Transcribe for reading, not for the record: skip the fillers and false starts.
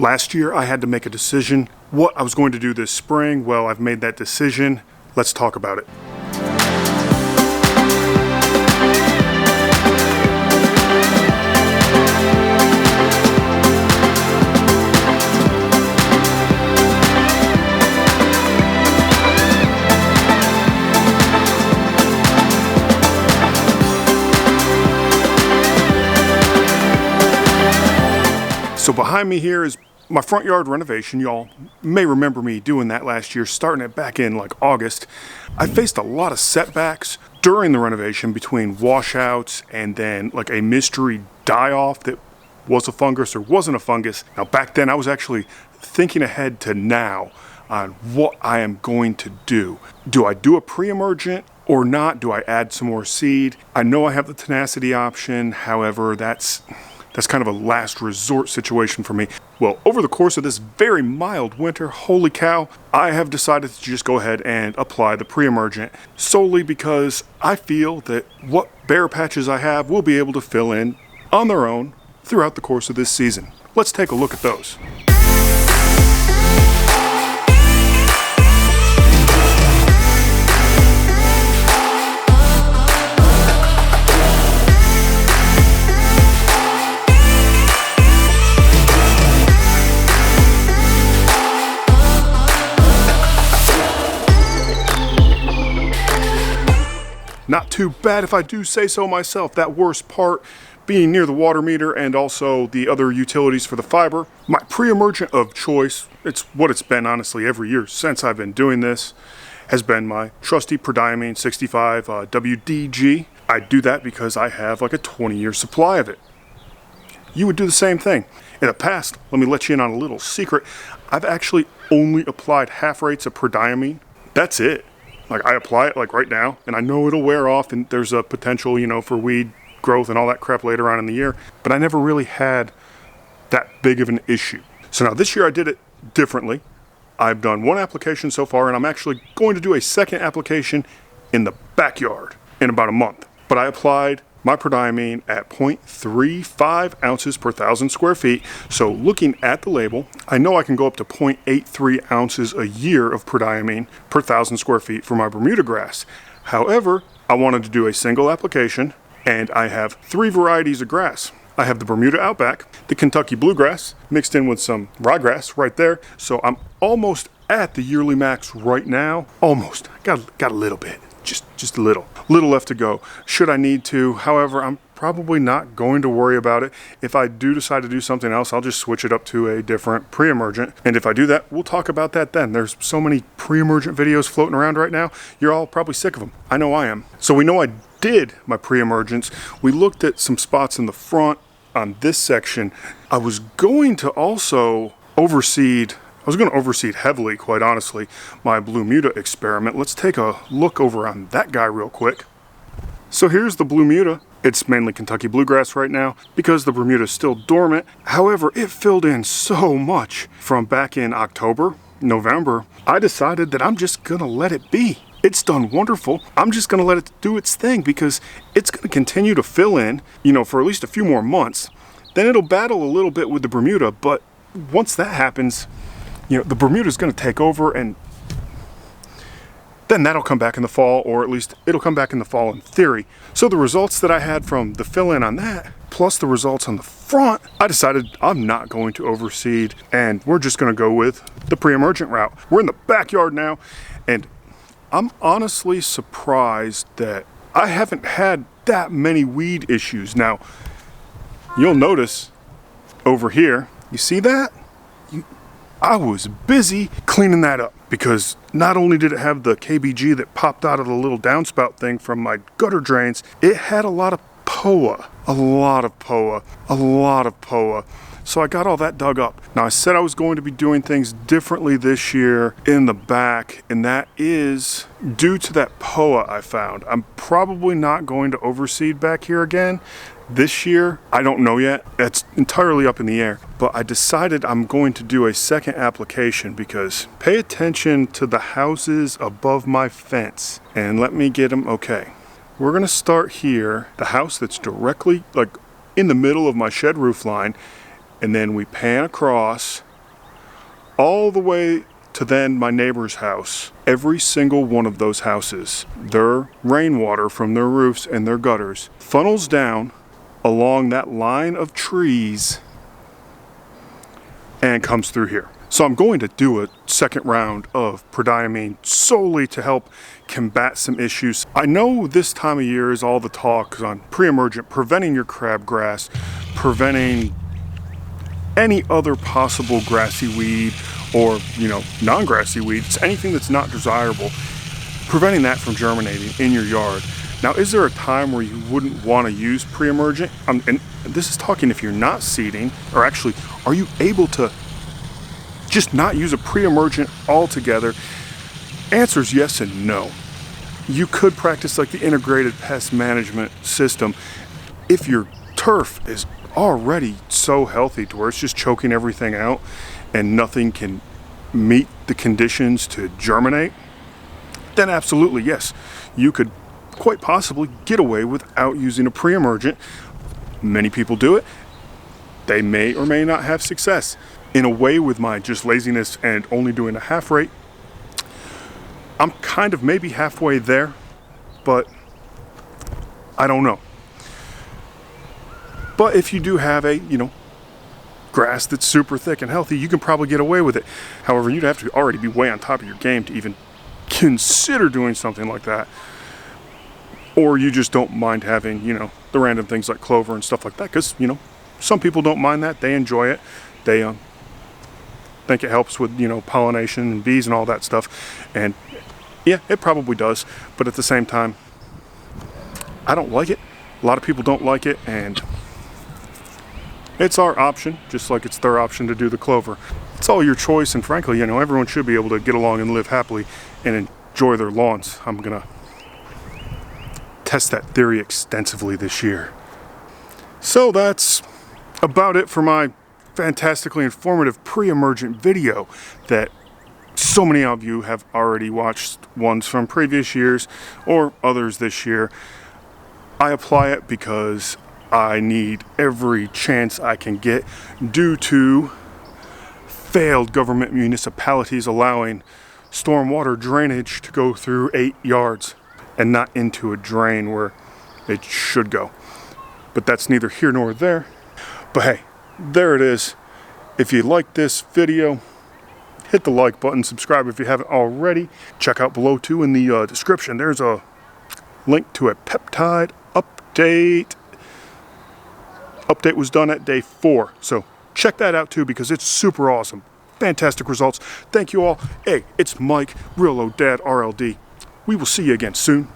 Last year I had to make a decision what I was going to do this spring. Well, I've made that decision. Let's talk about it. So behind me here is my front yard renovation. Y'all may remember me doing that last year, starting it back in like August. I faced a lot of setbacks during the renovation between washouts and then like a mystery die-off that was a fungus or wasn't a fungus. Now back then I was actually thinking ahead to now on what I am going to do. Do I do a pre-emergent or not? Do I add some more seed? I know I have the tenacity option, however, that's kind of a last resort situation for me. Well, over the course of this very mild winter, holy cow, I have decided to just go ahead and apply the pre-emergent solely because I feel that what bare patches I have will be able to fill in on their own throughout the course of this season. Let's take a look at those. Not too bad if I do say so myself. That worst part being near the water meter and also the other utilities for the fiber. My pre-emergent of choice, it's what it's been honestly every year since I've been doing this, has been my trusty ProDiamine 65 WDG. I do that because I have like a 20-year supply of it. You would do the same thing. In the past, let me let you in on a little secret, I've actually only applied half rates of ProDiamine. That's it. Like I apply it like right now and I know it'll wear off and there's a potential, you know, for weed growth and all that crap later on in the year, but I never really had that big of an issue. So now this year I did it differently. I've done one application so far and I'm actually going to do a second application in the backyard in about a month. But I applied my ProDiamine at 0.35 ounces per 1,000 square feet. So looking at the label, I know I can go up to 0.83 ounces a year of ProDiamine per 1,000 square feet for my Bermuda grass. However, I wanted to do a single application and I have 3 varieties of grass. I have the Bermuda Outback, the Kentucky Bluegrass, mixed in with some ryegrass right there. So I'm almost at the yearly max right now. Almost. Got a little bit. Just a little left to go should I need to. However, I'm probably not going to worry about it. If I do decide to do something else, I'll just switch it up to a different pre-emergent. And if I do that, we'll talk about that then. There's so many pre-emergent videos floating around right now. You're all probably sick of them. I know I am. So we know I did my pre-emergents. We looked at some spots in the front on this section. I was going to also overseed heavily, quite honestly, my Blue Muta experiment. Let's take a look over on that guy real quick. So here's the Blue Muta. It's mainly Kentucky Bluegrass right now because the Bermuda is still dormant. However, it filled in so much from back in October, November. I decided that I'm just gonna let it be. It's done wonderful. I'm just gonna let it do its thing because it's gonna continue to fill in, you know, for at least a few more months. Then it'll battle a little bit with the Bermuda, but once that happens, you know, the Bermuda is going to take over and then that'll come back in the fall, or at least it'll come back in the fall in theory. So the results that I had from the fill-in on that, plus the results on the front, I decided I'm not going to overseed and we're just going to go with the pre-emergent route. We're in the backyard now and I'm honestly surprised that I haven't had that many weed issues. Now, you'll notice over here, you see that? I was busy cleaning that up because not only did it have the KBG that popped out of the little downspout thing from my gutter drains, it had a lot of POA. So I got all that dug up. Now I said I was going to be doing things differently this year in the back, and that is due to that POA I found. I'm probably not going to overseed back here again. This year, I don't know yet. It's entirely up in the air. But I decided I'm going to do a second application because pay attention to the houses above my fence and let me get them okay. We're gonna start here, the house that's directly like in the middle of my shed roof line, and then we pan across all the way to then my neighbor's house. Every single one of those houses, their rainwater from their roofs and their gutters funnels down along that line of trees and comes through here. So I'm going to do a second round of ProDiamine solely to help combat some issues. I know this time of year is all the talk on Preemergent, preventing your crabgrass, preventing any other possible grassy weed or, non-grassy weeds, anything that's not desirable, preventing that from germinating in your yard. Now, is there a time where you wouldn't want to use Preemergent? And this is talking if you're not seeding, or actually, are you able to just not use a Preemergent altogether? Answer is yes and no. You could practice like the integrated pest management system if your turf is already so healthy to where it's just choking everything out and nothing can meet the conditions to germinate. Then absolutely yes, you could quite possibly get away without using a Preemergent. Many people do it. They may or may not have success. In a way, with my just laziness and only doing a half rate, I'm kind of maybe halfway there, but I don't know. But if you do have a, grass that's super thick and healthy, you can probably get away with it. However, you'd have to already be way on top of your game to even consider doing something like that. Or you just don't mind having, the random things like clover and stuff like that, because, some people don't mind that. They enjoy it. They think it helps with, pollination and bees and all that stuff. And yeah, it probably does. But at the same time, I don't like it. A lot of people don't like it, and it's our option, just like it's their option to do the clover. It's all your choice, and frankly, everyone should be able to get along and live happily and enjoy their lawns. I'm gonna test that theory extensively this year. So that's about it for my fantastically informative Preemergent video that so many of you have already watched, ones from previous years or others this year. I apply it because I need every chance I can get due to failed government municipalities allowing stormwater drainage to go through 8 yards and not into a drain where it should go. But that's neither here nor there. But hey, there it is. If you like this video, hit the like button, subscribe if you haven't already. Check out below too in the description. There's a link to a peptide update. Update was done at day 4. So check that out too, because it's super awesome. Fantastic results. Thank you all. Hey, it's Mike, Real Old Dad RLD. We will see you again soon.